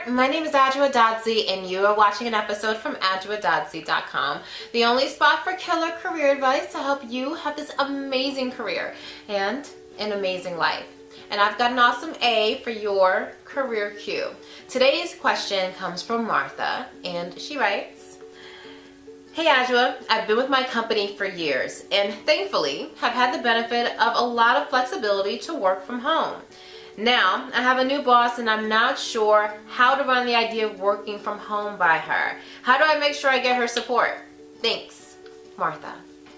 my name is Adjoa Doddsey and you are watching an episode from AdjoaDoddsey.com, the only spot for killer career advice to help you have this amazing career and an amazing life. And I've got an awesome A for your career Q. Today's question comes from Martha, and she writes, "Hey Adjoa, I've been with my company for years and thankfully have had the benefit of a lot of flexibility to work from home. Now, I have a new boss and I'm not sure how to run the idea of working from home by her. How do I make sure I get her support? Thanks, Martha."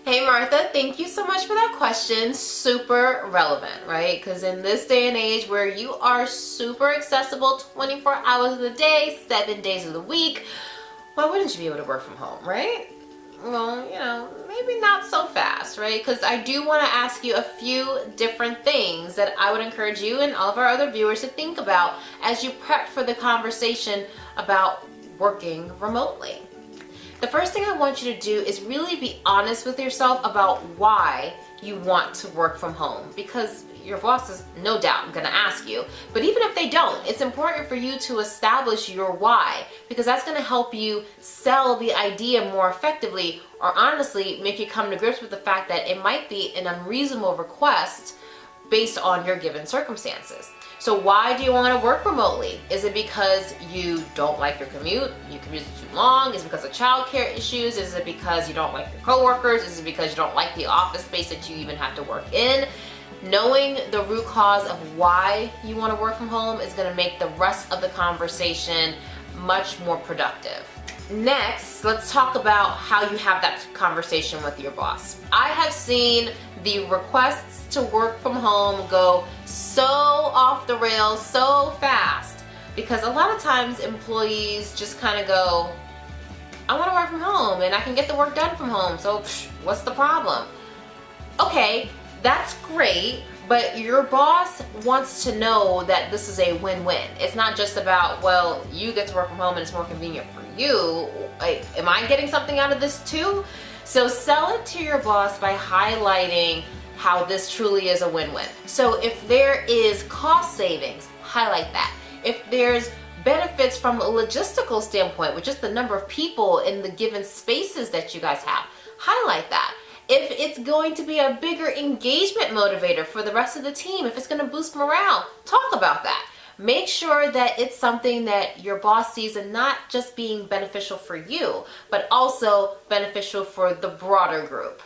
Hey Martha, thank you so much for that question. Super relevant, right? Because in this day and age where you are super accessible 24 hours of the day, 7 days of the week, why wouldn't you be able to work from home, right? Well, maybe not so fast, right? Because I do want to ask you a few different things that I would encourage you and all of our other viewers to think about as you prep for the conversation about working remotely. The first thing I want you to do is really be honest with yourself about why you want to work from home, because your boss is no doubt going to ask you. But even if they don't, it's important for you to establish your why, because that's going to help you sell the idea more effectively, or honestly make you come to grips with the fact that it might be an unreasonable request based on your given circumstances. So why do you want to work remotely? Is it because you don't like your commute? You commute too long? Is it because of childcare issues? Is it because you don't like your coworkers? Is it because you don't like the office space that you even have to work in? Knowing the root cause of why you want to work from home is going to make the rest of the conversation much more productive. Next, let's talk about how you have that conversation with your boss. I have seen the requests to work from home go so off the rails so fast because a lot of times employees just kind of go, I want to work from home and I can get the work done from home, so what's the problem? Okay, that's great, but your boss wants to know that this is a win-win. It's not just about, well, you get to work from home and it's more convenient for you. Am I getting something out of this too? So sell it to your boss by highlighting how this truly is a win-win. So if there is cost savings, highlight that. If there's benefits from a logistical standpoint, with just the number of people in the given spaces that you guys have, highlight that. If it's going to be a bigger engagement motivator for the rest of the team, if it's going to boost morale, talk about that. Make sure that it's something that your boss sees and not just being beneficial for you, but also beneficial for the broader group.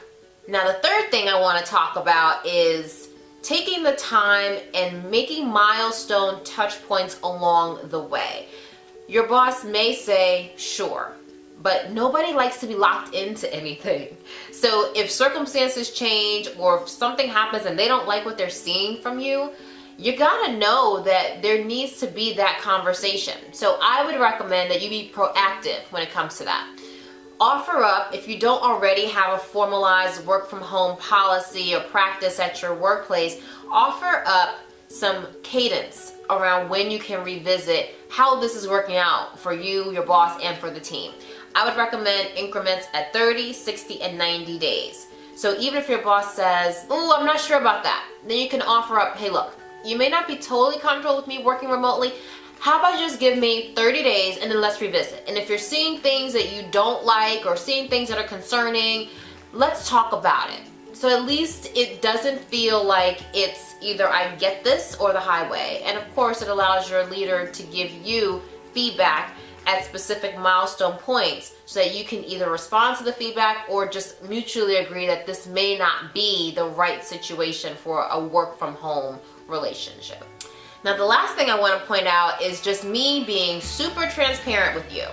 Now, the third thing I want to talk about is taking the time and making milestone touch points along the way. Your boss may say, sure, but nobody likes to be locked into anything. So if circumstances change or if something happens and they don't like what they're seeing from you, you gotta know that there needs to be that conversation. So I would recommend that you be proactive when it comes to that. Offer up, if you don't already have a formalized work from home policy or practice at your workplace, offer up some cadence around when you can revisit how this is working out for you, your boss, and for the team. I would recommend increments at 30, 60, and 90 days. So even if your boss says, oh, I'm not sure about that, then you can offer up, hey look, you may not be totally comfortable with me working remotely. How about you just give me 30 days and then let's revisit. And if you're seeing things that you don't like or seeing things that are concerning, let's talk about it. So at least it doesn't feel like it's either I get this or the highway. And of course it allows your leader to give you feedback at specific milestone points so that you can either respond to the feedback or just mutually agree that this may not be the right situation for a work from home relationship. Now, the last thing I want to point out is just me being super transparent with you.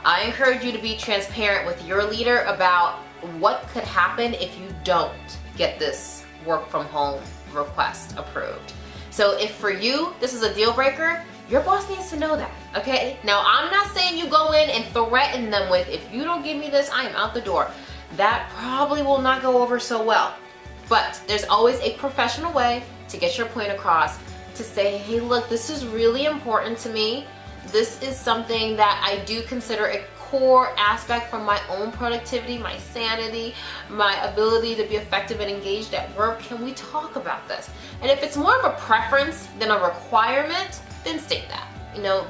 I encourage you to be transparent with your leader about what could happen if you don't get this work from home request approved. So if for you this is a deal breaker, your boss needs to know that, okay? Now, I'm not saying you go in and threaten them with, if you don't give me this, I am out the door. That probably will not go over so well. But there's always a professional way to get your point across, to say, hey, look, this is really important to me. This is something that I do consider a core aspect from my own productivity, my sanity, my ability to be effective and engaged at work. Can we talk about this? And if it's more of a preference than a requirement, then state that.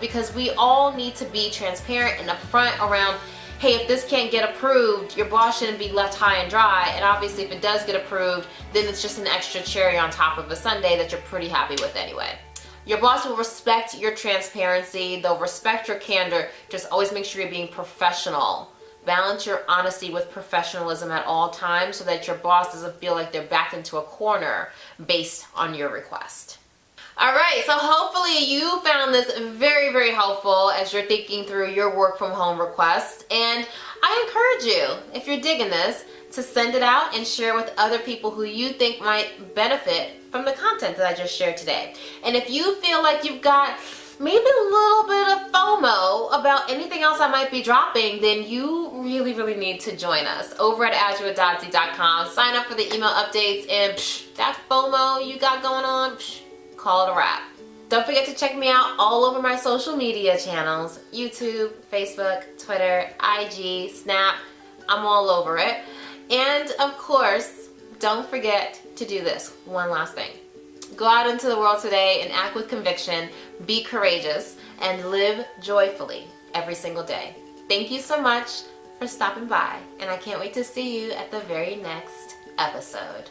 because we all need to be transparent and upfront around, hey, if this can't get approved, your boss shouldn't be left high and dry. And obviously if it does get approved, then it's just an extra cherry on top of a sundae that you're pretty happy with anyway. Your boss will respect your transparency. They'll respect your candor. Just always make sure you're being professional. Balance your honesty with professionalism at all times so that your boss doesn't feel like they're backed into a corner based on your request. All right, so hopefully you found this very, very helpful as you're thinking through your work from home requests. And I encourage you, if you're digging this, to send it out and share with other people who you think might benefit from the content that I just shared today. And if you feel like you've got maybe a little bit of FOMO about anything else I might be dropping, then you really, really need to join us over at AdjuaDodsy.com. Sign up for the email updates, and that FOMO you got going on, call it a wrap. Don't forget to check me out all over my social media channels: YouTube, Facebook, Twitter, IG, Snap. I'm all over it. And of course, don't forget to do this one last thing. Go out into the world today and act with conviction, be courageous, and live joyfully every single day. Thank you so much for stopping by, and I can't wait to see you at the very next episode.